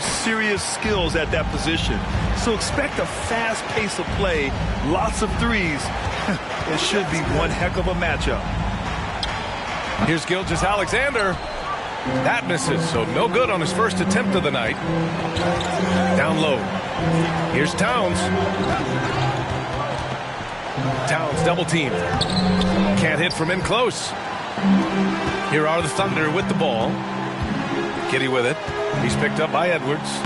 serious skills at that position. So expect a fast pace of play, lots of threes. It should be one heck of a matchup. Here's Gilgeous-Alexander. That misses, so no good on his first attempt of the night. Down low. Here's Towns. Towns double teamed. Can't hit from in close. Here are the Thunder with the ball. Giddy with it. He's picked up by Edwards.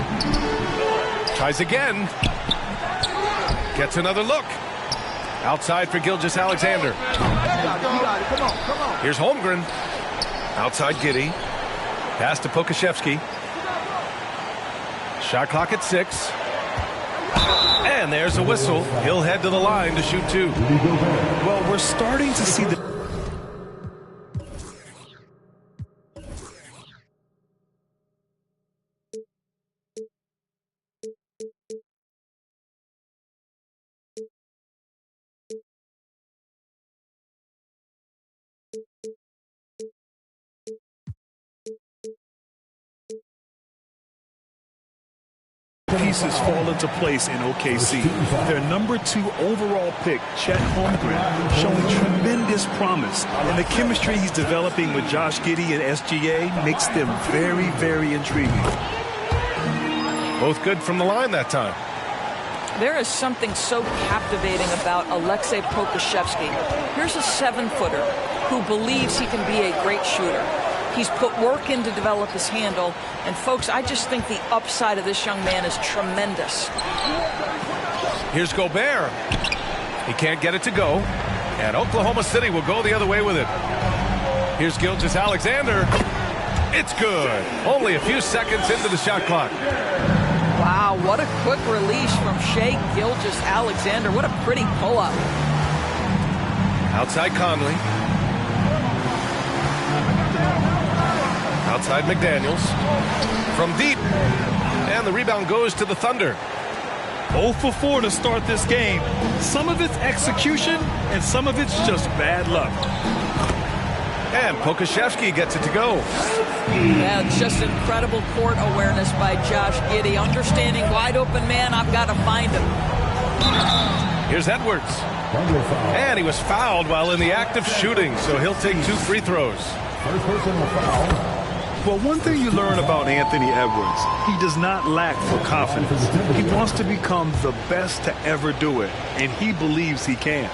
Tries again. Gets another look. Outside for Gilgeous-Alexander. Here's Holmgren. Outside Giddy. Pass to Pokashevsky. Shot clock at 6. And there's a whistle. He'll head to the line to shoot 2. Well, we're starting to see the pieces fall into place in OKC. Their #2 overall pick, Chet Holmgren, showing tremendous promise. And the chemistry he's developing with Josh Giddey and SGA makes them very, very intriguing. Both good from the line that time. There is something so captivating about Aleksej Pokashevsky. Here's a 7-footer who believes he can be a great shooter. He's put work in to develop his handle. And, folks, I just think the upside of this young man is tremendous. Here's Gobert. He can't get it to go. And Oklahoma City will go the other way with it. Here's Gilgeous-Alexander. It's good. Only a few seconds into the shot clock. Wow, what a quick release from Shai Gilgeous-Alexander. What a pretty pull-up. Outside Conley. Outside McDaniels. From deep. And the rebound goes to the Thunder. 0 for 4 to start this game. Some of it's execution, and some of it's just bad luck. And Pokashevsky gets it to go. Yeah, it's just incredible court awareness by Josh Giddey. Understanding wide open man, I've got to find him. Here's Edwards. And he was fouled while in the act of shooting, so he'll take 2 free throws. First personal foul. Well, one thing you learn about Anthony Edwards, he does not lack for confidence. He wants to become the best to ever do it, and he believes he can.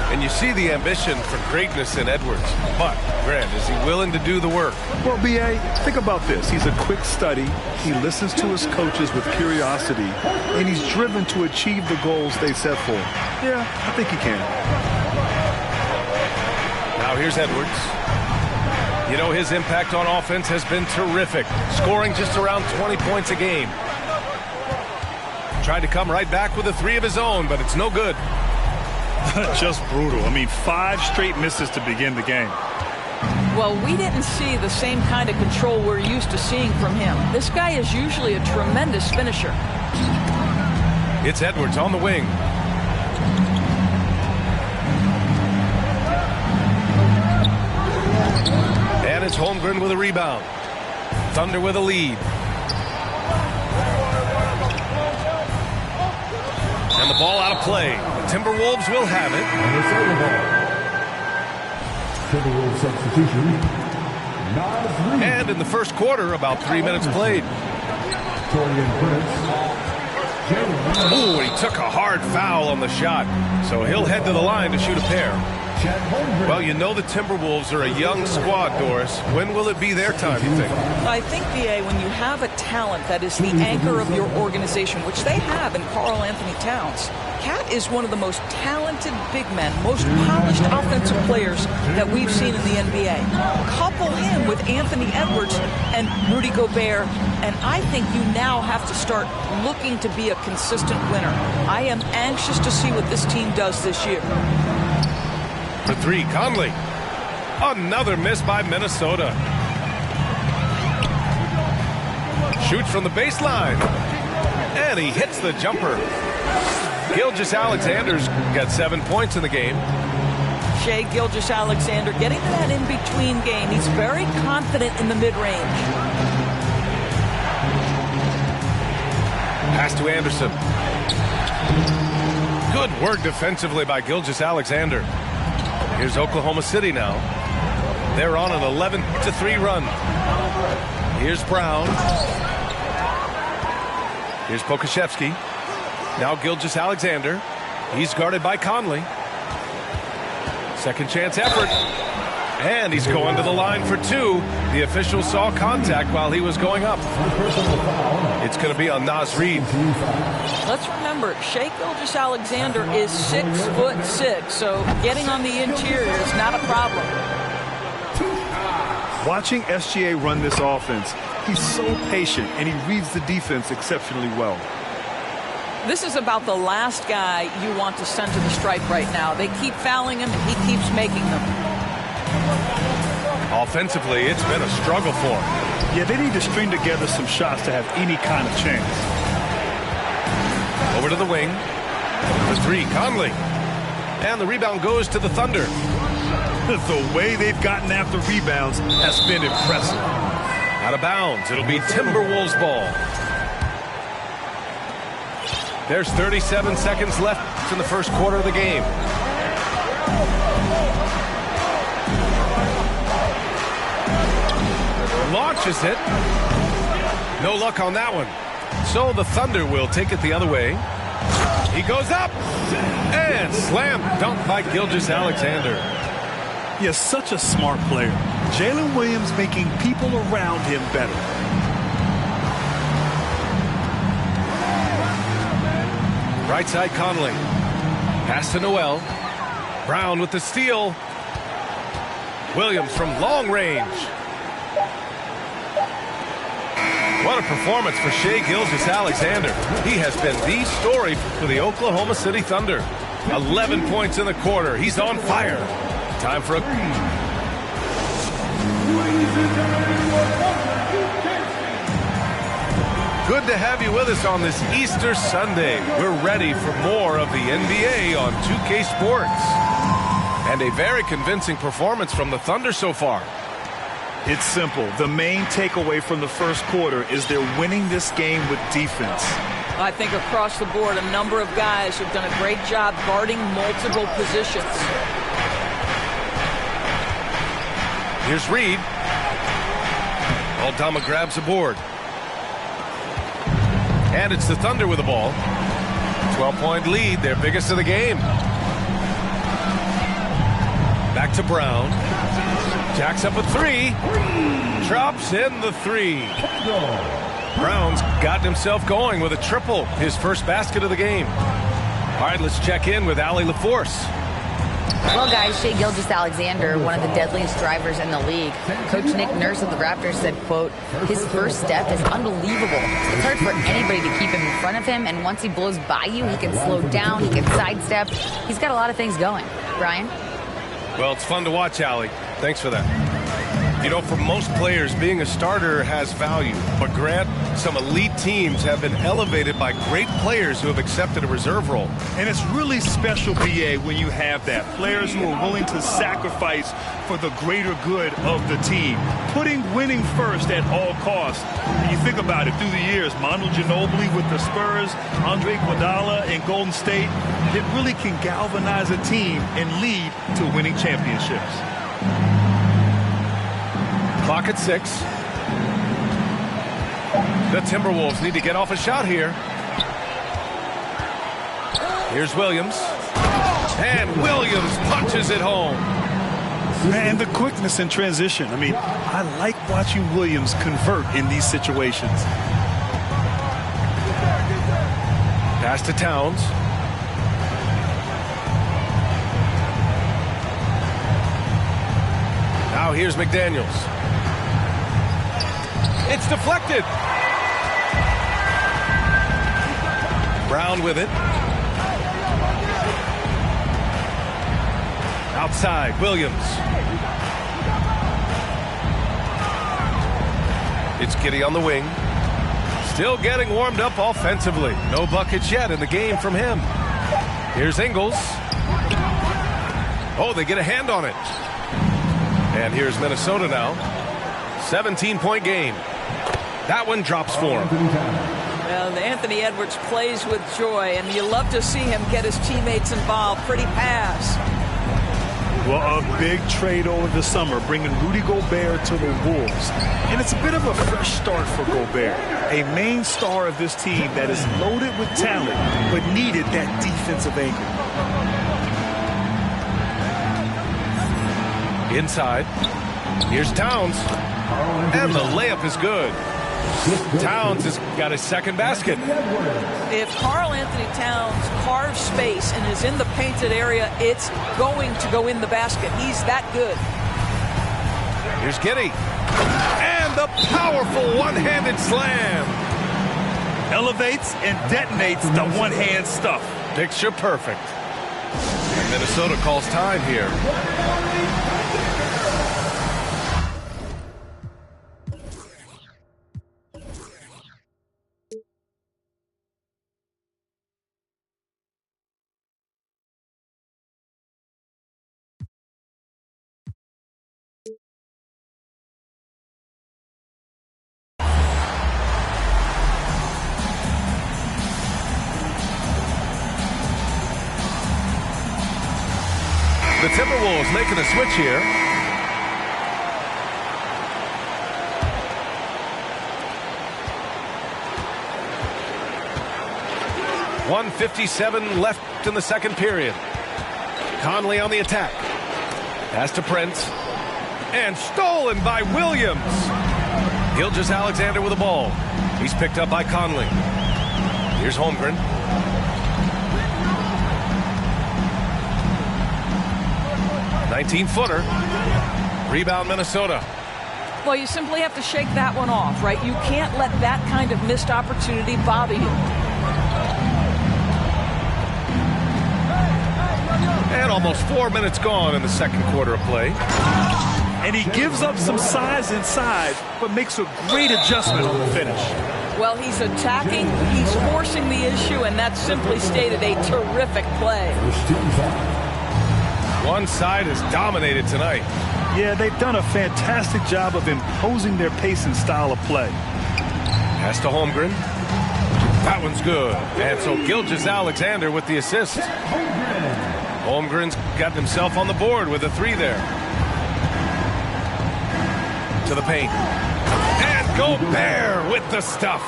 And you see the ambition for greatness in Edwards. But, Grant, is he willing to do the work? Well, B.A., think about this. He's a quick study. He listens to his coaches with curiosity, and he's driven to achieve the goals they set for him. Yeah, I think he can. Now here's Edwards. You know, his impact on offense has been terrific, scoring just around 20 points a game. Tried to come right back with a 3 of his own, but it's no good. Just brutal. I mean, 5 straight misses to begin the game. Well, we didn't see the same kind of control we're used to seeing from him. This guy is usually a tremendous finisher. It's Edwards on the wing. And it's Holmgren with a rebound. Thunder with a lead. And the ball out of play. The Timberwolves will have it. Timberwolves substitution. And in the first quarter, about 3 minutes played. Ooh, he took a hard foul on the shot. So he'll head to the line to shoot a pair. Well, you know the Timberwolves are a young squad, Doris. When will it be their time, you think? I think, B.A., when you have a talent that is the anchor of your organization, which they have in Karl Anthony Towns, Cat is one of the most talented big men, most polished offensive players that we've seen in the NBA. Couple him with Anthony Edwards and Rudy Gobert, and I think you now have to start looking to be a consistent winner. I am anxious to see what this team does this year. For 3, Conley. Another miss by Minnesota. Shoots from the baseline. And he hits the jumper. Gilgeous-Alexander's got 7 points in the game. Shai Gilgeous-Alexander getting to that in-between game. He's very confident in the mid-range. Pass to Anderson. Good work defensively by Gilgeous-Alexander. Here's Oklahoma City now. They're on an 11-3 run. Here's Brown. Here's Pokashevsky. Now Gilgeous-Alexander. He's guarded by Conley. Second chance effort. And he's going to the line for two. The official saw contact while he was going up. It's going to be on Naz Reid. Let's remember, Shai Gilgeous-Alexander is 6'6", so getting on the interior is not a problem. Watching SGA run this offense, he's so patient and he reads the defense exceptionally well. This is about the last guy you want to send to the stripe right now. They keep fouling him, he keeps making them. Offensively, it's been a struggle for him. Yeah, they need to string together some shots to have any kind of chance. Over to the wing. For three, Conley. And the rebound goes to the Thunder. The way they've gotten after rebounds has been impressive. Out of bounds. It'll be Timberwolves ball. There's 37 seconds left in the first quarter of the game. Launches it. No luck on that one. So the Thunder will take it the other way. He goes up. And slam dunk by Gilgeous-Alexander. He is such a smart player. Jalen Williams making people around him better. Right side Conley. Pass to Noel. Brown with the steal. Williams from long range. What a performance for Shai Gilgeous-Alexander. He has been the story for the Oklahoma City Thunder. 11 points in the quarter. He's on fire. Time for a... Good to have you with us on this Easter Sunday. We're ready for more of the NBA on 2K Sports. And a very convincing performance from the Thunder so far. It's simple. The main takeaway from the first quarter is they're winning this game with defense. I think across the board, a number of guys have done a great job guarding multiple positions. Here's Reid. Aldama grabs a board. And it's the Thunder with the ball. 12-point lead, their biggest of the game. Back to Brown. Jacks up a three. Drops in the three. Brown's gotten himself going with a triple, his first basket of the game. All right, let's check in with Allie LaForce. Well, guys, Shai Gilgeous-Alexander, one of the deadliest drivers in the league. Coach Nick Nurse of the Raptors said, quote, his first step is unbelievable. It's hard for anybody to keep him in front of him, and once he blows by you, he can slow down, he can sidestep. He's got a lot of things going. Brian? Well, it's fun to watch, Allie. Thanks for that. You know, for most players, being a starter has value. But Grant, some elite teams have been elevated by great players who have accepted a reserve role. And it's really special, BA, when you have that. Players who are willing to sacrifice for the greater good of the team. Putting winning first at all costs. When you think about it, through the years, Manu Ginobili with the Spurs, Andre Iguodala in Golden State, it really can galvanize a team and lead to winning championships. Clock at 6. The Timberwolves need to get off a shot here. Here's Williams. And Williams punches it home. And the quickness in transition. I mean, I like watching Williams convert in these situations. Pass to Towns. Now here's McDaniels. It's deflected. Brown with it. Outside, Williams. It's Giddey on the wing. Still getting warmed up offensively. No buckets yet in the game from him. Here's Ingles. Oh, they get a hand on it. And here's Minnesota now. 17-point game. That one drops for him. Well, Anthony Edwards plays with joy, and you love to see him get his teammates involved. Pretty pass. Well, a big trade over the summer, bringing Rudy Gobert to the Wolves. And it's a bit of a fresh start for Gobert, a main star of this team that is loaded with talent, but needed that defensive anchor. Inside. Here's Towns. And the layup is good. Towns has got his second basket. If Karl Anthony Towns carves space and is in the painted area, it's going to go in the basket. He's that good. Here's Giddey. And the powerful one-handed slam. Elevates and detonates the one-hand stuff. Picture perfect. And Minnesota calls time here. The Timberwolves making a switch here. .157 left in the second period. Conley on the attack. Pass to Prince. And stolen by Williams. Gilgeous-Alexander with the ball. He's picked up by Conley. Here's Holmgren. .19-footer. Rebound Minnesota. Well, you simply have to shake that one off, right? You can't let that kind of missed opportunity bother you. And almost 4 minutes gone in the second quarter of play. And he gives up some size inside, but makes a great adjustment on the finish. Well, he's attacking, he's forcing the issue, and that's simply stated a terrific play. One side is dominated tonight. Yeah, they've done a fantastic job of imposing their pace and style of play. Pass to Holmgren. That one's good. And so Gilgeous-Alexander with the assist. Holmgren's got himself on the board with a three there. To the paint. And Gobert with the stuff.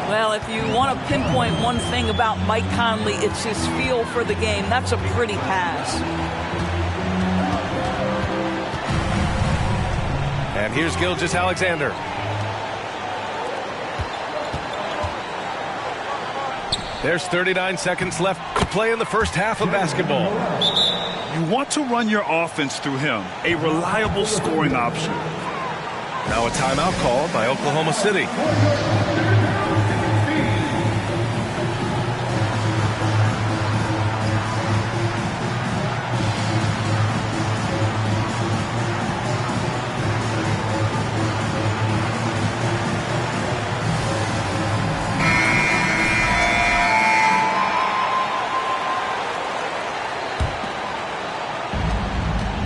Well, if you want to pinpoint one thing about Mike Conley, it's his feel for the game. That's a pretty pass. And here's Gilgeous-Alexander. There's 39 seconds left to play in the first half of basketball. You want to run your offense through him, a reliable scoring option. Now a timeout called by Oklahoma City.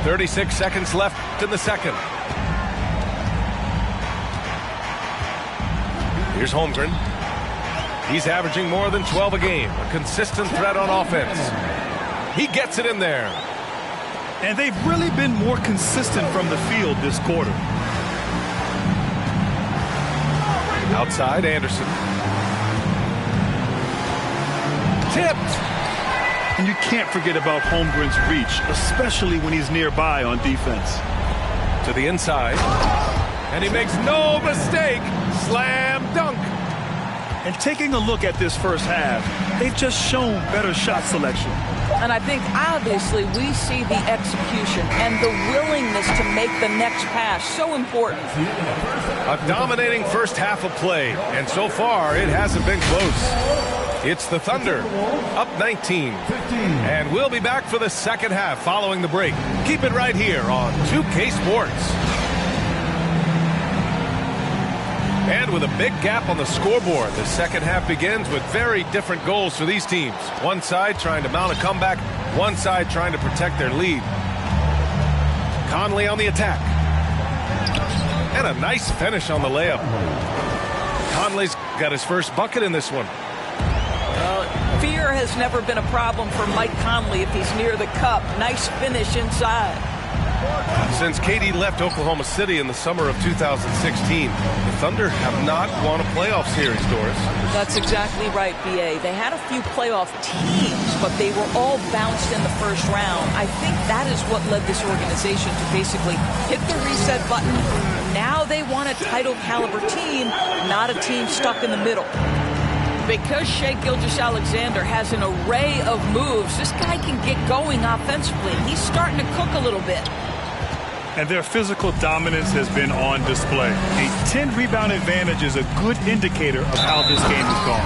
.36 seconds left in the second. Here's Holmgren. He's averaging more than 12 a game. A consistent threat on offense. He gets it in there. And they've really been more consistent from the field this quarter. Outside, Anderson. Tipped. And you can't forget about Holmgren's reach, especially when he's nearby on defense. To the inside. And he makes no mistake. Slam dunk. And taking a look at this first half, they've just shown better shot selection. And I think obviously we see the execution and the willingness to make the next pass so important. A dominating first half of play, and so far it hasn't been close. It's the Thunder, up 19. And we'll be back for the second half following the break. Keep it right here on 2K Sports. And with a big gap on the scoreboard, the second half begins with very different goals for these teams. One side trying to mount a comeback, one side trying to protect their lead. Conley on the attack. And a nice finish on the layup. Conley's got his first bucket in this one. Fear has never been a problem for Mike Conley if he's near the cup. Nice finish inside. Since KD left Oklahoma City in the summer of 2016, the Thunder have not won a playoff series, Doris. That's exactly right, B.A. They had a few playoff teams, but they were all bounced in the first round. I think that is what led this organization to basically hit the reset button. Now they want a title caliber team, not a team stuck in the middle. Because Shai Gilgeous-Alexander has an array of moves, this guy can get going offensively. He's starting to cook a little bit. And their physical dominance has been on display. A 10-rebound advantage is a good indicator of how this game has gone.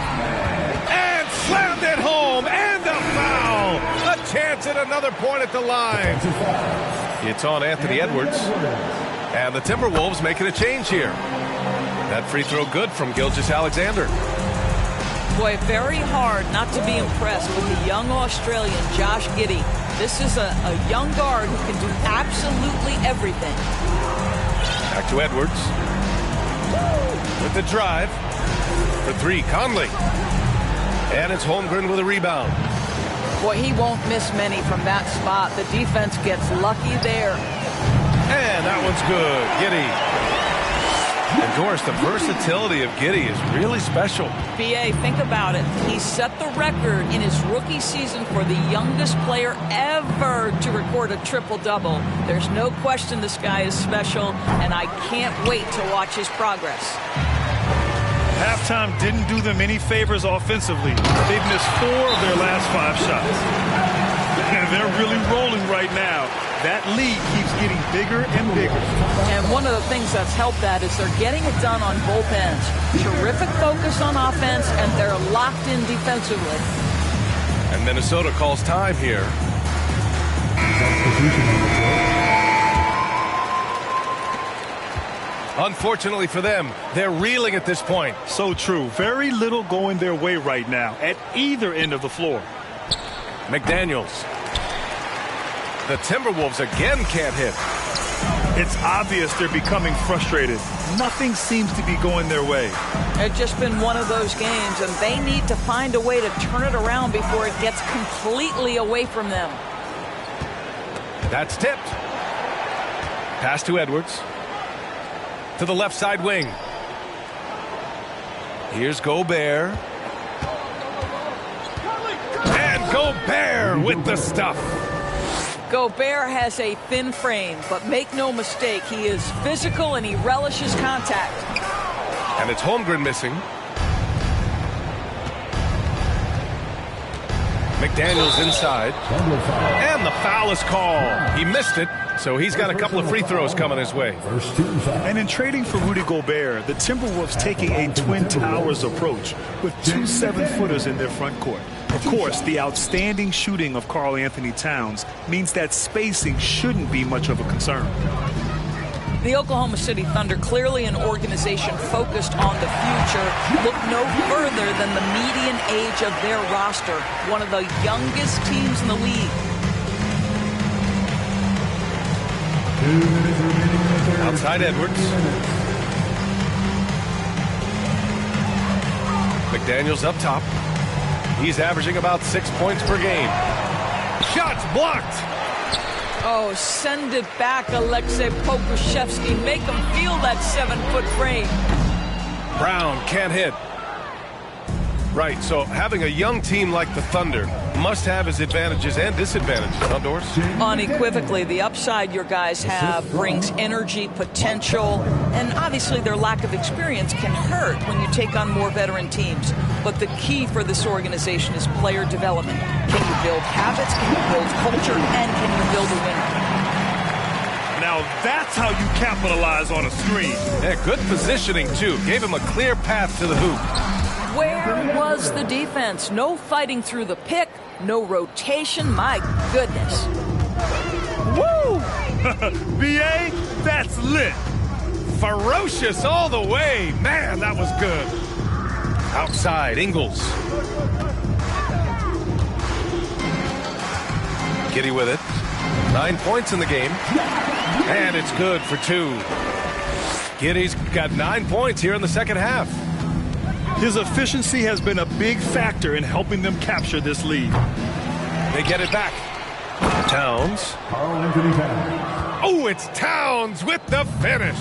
And slammed it home, and a foul! A chance at another point at the line. It's on Anthony Edwards. And the Timberwolves making a change here. That free throw good from Gilgeous-Alexander. Boy, very hard not to be impressed with the young Australian, Josh Giddey. This is a young guard who can do absolutely everything. Back to Edwards. With the drive. For three, Conley. And it's Holmgren with a rebound. Boy, he won't miss many from that spot. The defense gets lucky there. And that one's good. Giddey. And Doris, the versatility of Giddey is really special. B.A., think about it. He set the record in his rookie season for the youngest player ever to record a triple-double. There's no question this guy is special, and I can't wait to watch his progress. Halftime didn't do them any favors offensively. They've missed 4 of their last 5 shots. And they're really rolling right now. That lead keeps getting bigger and bigger. And one of the things that's helped that is they're getting it done on both ends. Terrific focus on offense, and they're locked in defensively. And Minnesota calls time here. Unfortunately for them, they're reeling at this point. So true. Very little going their way right now at either end of the floor. McDaniels. The Timberwolves again can't hit. It's obvious they're becoming frustrated. Nothing seems to be going their way. It's just been one of those games, and they need to find a way to turn it around before it gets completely away from them. That's tipped. Pass to Edwards. To the left side wing. Here's Gobert. And Gobert with the stuff. Gobert has a thin frame, but make no mistake, he is physical and he relishes contact. And it's Holmgren missing. McDaniels inside. And the foul is called. He missed it, so he's got a couple of free throws coming his way. And in trading for Rudy Gobert, the Timberwolves taking a Twin Towers approach with 2 7-footers in their front court. Of course, the outstanding shooting of Karl Anthony Towns means that spacing shouldn't be much of a concern. The Oklahoma City Thunder, clearly an organization focused on the future, look no further than the median age of their roster, one of the youngest teams in the league. Outside Edwards. McDaniels up top. He's averaging about 6 points per game. Shots blocked. Oh, send it back, Alexei Pokusevski. Make him feel that 7-foot frame. Brown can't hit. Right, so having a young team like the Thunder must have its advantages and disadvantages, huh, Doris? Unequivocally, the upside your guys have brings energy, potential, and obviously their lack of experience can hurt when you take on more veteran teams. But the key for this organization is player development. Can you build habits? Can you build culture? And can you build a winner? Now that's how you capitalize on a screen. Yeah, good positioning, too. Gave him a clear path to the hoop. Where was the defense? No fighting through the pick, no rotation. My goodness. Woo! BA, that's lit. Ferocious all the way. Man, that was good. Outside, Ingles. Giddey with it. 9 points in the game. And it's good for 2. Giddey's got 9 points here in the second half. His efficiency has been a big factor in helping them capture this lead. They get it back. Towns. Karl-Anthony Towns. Oh, it's Towns with the finish.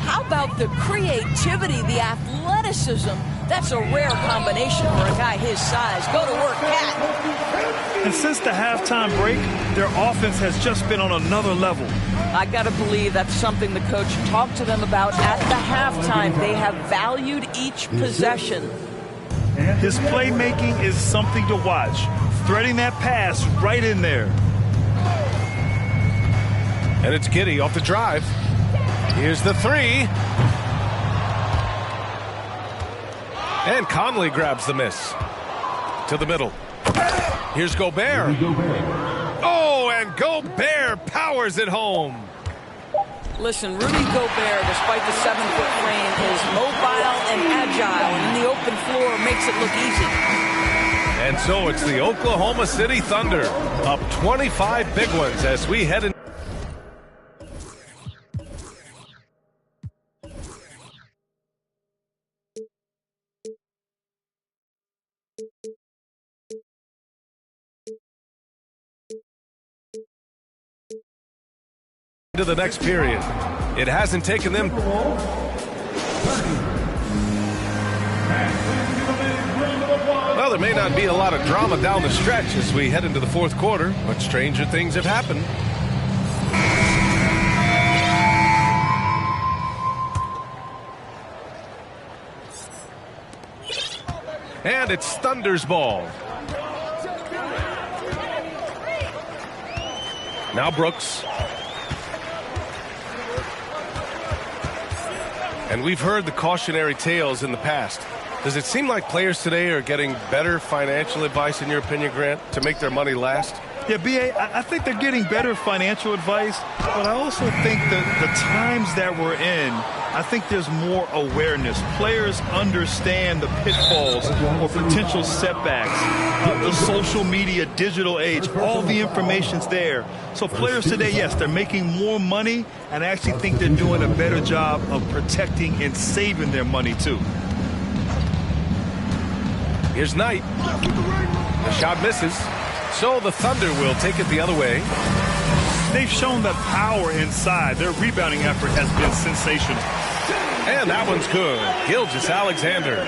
How about the creativity, the athleticism? That's a rare combination for a guy his size. Go to work, Cat. And since the halftime break, their offense has just been on another level. I got to believe that's something the coach talked to them about at the halftime. They have valued each possession. His playmaking is something to watch. Threading that pass right in there. And it's Giddey off the drive. Here's the three. And Conley grabs the miss. To the middle. Here's Gobert. Oh, and Gobert powers it home. Listen, Rudy Gobert, despite the 7-foot frame, is mobile and agile, and in the open floor makes it look easy. And so it's the Oklahoma City Thunder up 25 big ones as we head in. To the next period. It hasn't taken them. Well, there may not be a lot of drama down the stretch as we head into the fourth quarter, but stranger things have happened. And it's Thunder's ball. Now Brooks. And we've heard the cautionary tales in the past. Does it seem like players today are getting better financial advice, in your opinion, Grant, to make their money last? Yeah, B.A., I think they're getting better financial advice, but I also think that the times that we're in, I think there's more awareness. Players understand the pitfalls or potential setbacks, the social media, digital age, all the information's there. So players today, yes, they're making more money, and I actually think they're doing a better job of protecting and saving their money, too. Here's Knight. The shot misses. So the Thunder will take it the other way. They've shown the power inside. Their rebounding effort has been sensational. And that one's good. Gilgeous-Alexander.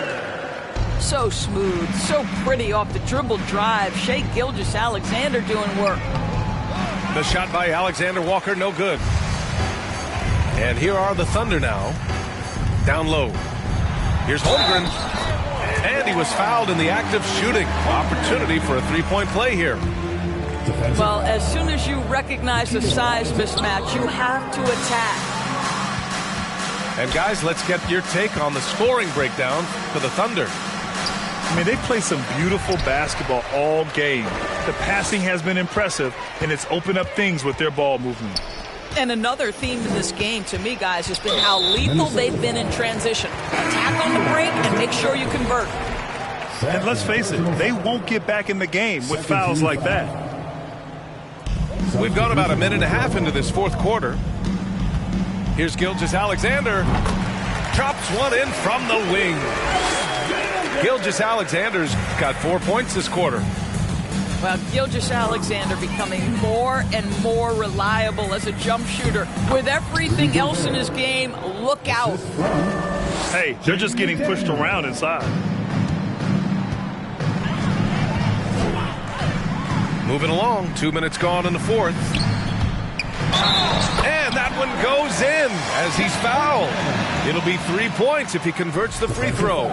So smooth, so pretty off the dribble drive. Shai Gilgeous-Alexander doing work. The shot by Alexander Walker, no good. And here are the Thunder now. Down low. Here's Holmgren. And he was fouled in the act of shooting. Opportunity for a three-point play here. Well, as soon as you recognize the size mismatch, you have to attack. And guys, let's get your take on the scoring breakdown for the Thunder. I mean, they play some beautiful basketball all game. The passing has been impressive, and it's opened up things with their ball movement. And another theme in this game, to me, guys, has been how lethal they've been in transition. Attack on the break and make sure you convert. And let's face it, they won't get back in the game with fouls like that. We've gone about a minute and a half into this fourth quarter. Here's Gilgeous-Alexander. Drops one in from the wing. Gilgeous-Alexander's got 4 points this quarter. Well, Gilgeous-Alexander becoming more and more reliable as a jump shooter. With everything else in his game, look out. Hey, they're just getting pushed around inside. Moving along, 2 minutes gone in the fourth. And that one goes in as he's fouled. It'll be 3 points if he converts the free throw.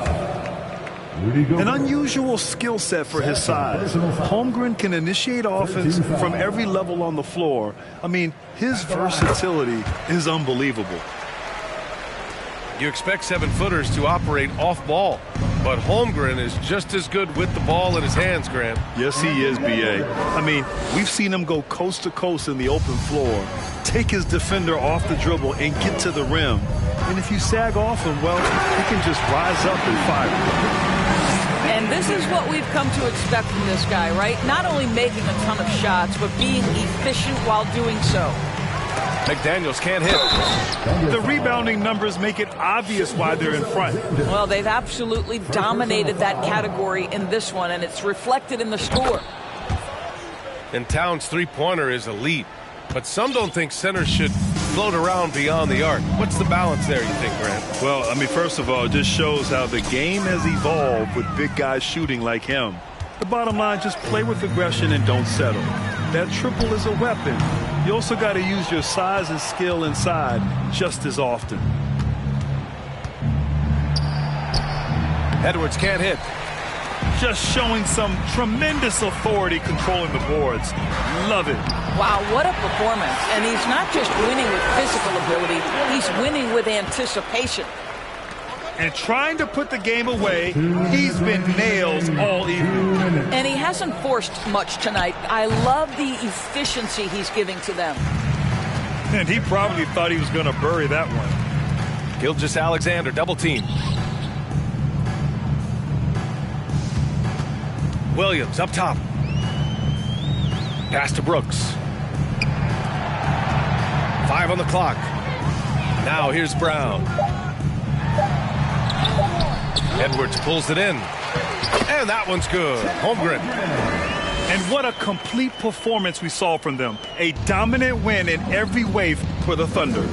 An unusual skill set for his size. Holmgren can initiate offense from every level on the floor. I mean, his versatility is unbelievable. You expect 7-footers to operate off ball, but Holmgren is just as good with the ball in his hands, Grant. Yes, he is, B.A. I mean, we've seen him go coast to coast in the open floor, take his defender off the dribble and get to the rim. And if you sag off him, well, he can just rise up and fire. And this is what we've come to expect from this guy, right? Not only making a ton of shots, but being efficient while doing so. McDaniels can't hit. The rebounding numbers make it obvious why they're in front. Well, they've absolutely dominated that category in this one, and it's reflected in the score. And Towns' three-pointer is elite, but some don't think centers should float around beyond the arc. What's the balance there, you think, Grant? Well, I mean, first of all, it just shows how the game has evolved with big guys shooting like him. The bottom line, just play with aggression and don't settle. That triple is a weapon. You also got to use your size and skill inside just as often. Edwards can't hit. Just showing some tremendous authority controlling the boards. Love it. Wow, what a performance. And he's not just winning with physical ability, he's winning with anticipation. And trying to put the game away, he's been nails all evening. And he hasn't forced much tonight. I love the efficiency he's giving to them. And he probably thought he was going to bury that one. Gilgeous-Alexander double team. Williams up top. Pass to Brooks. 5 on the clock. Now here's Brown. Edwards pulls it in. And that one's good. Holmgren. And what a complete performance we saw from them. A dominant win in every way for the Thunder.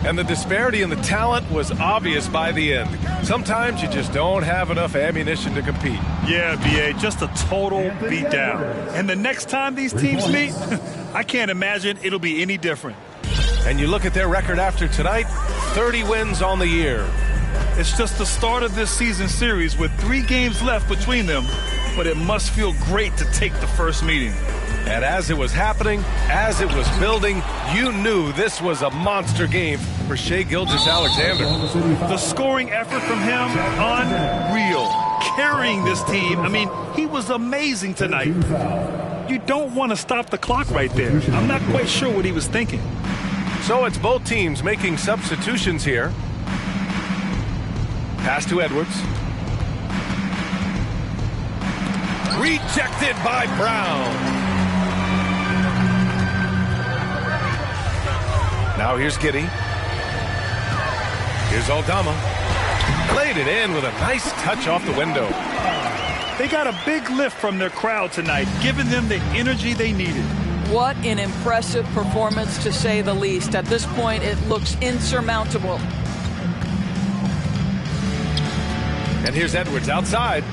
And the disparity in the talent was obvious by the end. Sometimes you just don't have enough ammunition to compete. Yeah, B.A., just a total beatdown. And the next time these teams meet, I can't imagine it'll be any different. And you look at their record after tonight, 30 wins on the year. It's just the start of this season series with 3 games left between them, but it must feel great to take the first meeting. And as it was happening, as it was building, you knew this was a monster game for Shai Gilgeous-Alexander. The scoring effort from him, unreal. Carrying this team, I mean, he was amazing tonight. You don't want to stop the clock right there. I'm not quite sure what he was thinking. So it's both teams making substitutions here. Pass to Edwards. Rejected by Brown. Now here's Giddey. Here's Aldama. Played it in with a nice touch off the window. They got a big lift from their crowd tonight, giving them the energy they needed. What an impressive performance, to say the least. At this point, it looks insurmountable. And here's Edwards outside.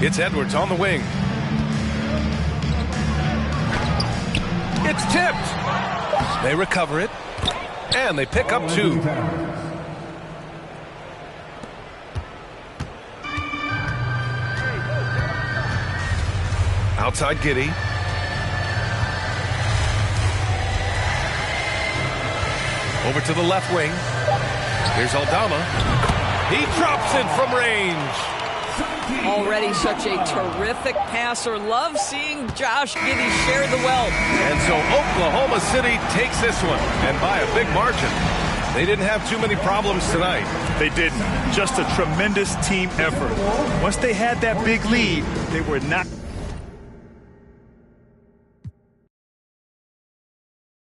It's Edwards on the wing. It's tipped. They recover it. And they pick up 2. Outside Giddey. Over to the left wing. Here's Aldama. He drops it from range. Already such a terrific passer. Love seeing Josh Giddey share the wealth. And so Oklahoma City takes this one, and by a big margin. They didn't have too many problems tonight. They didn't. Just a tremendous team effort. Once they had that big lead, they were not